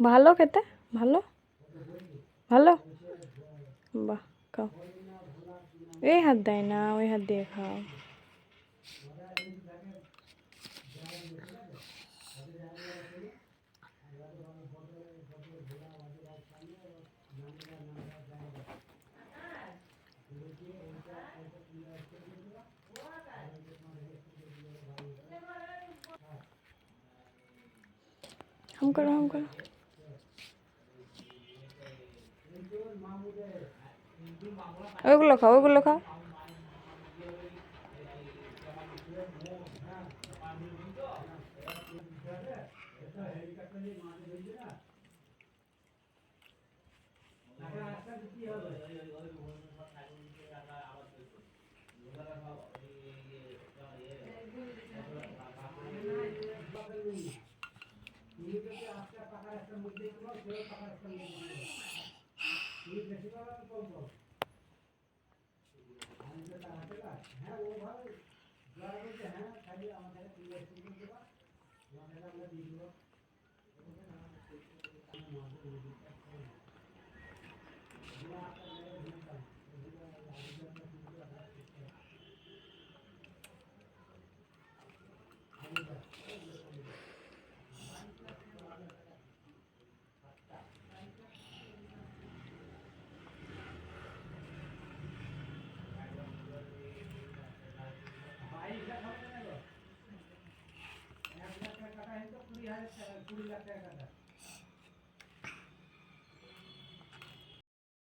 ভালো খেতে, ভালো ভালো। বাহ, খাও। এই হাত দেয় না, ওই হাত দিয়ে খাও। হাম করো, হাম করো। ওইগুলো খাও, ওইগুলো খাও।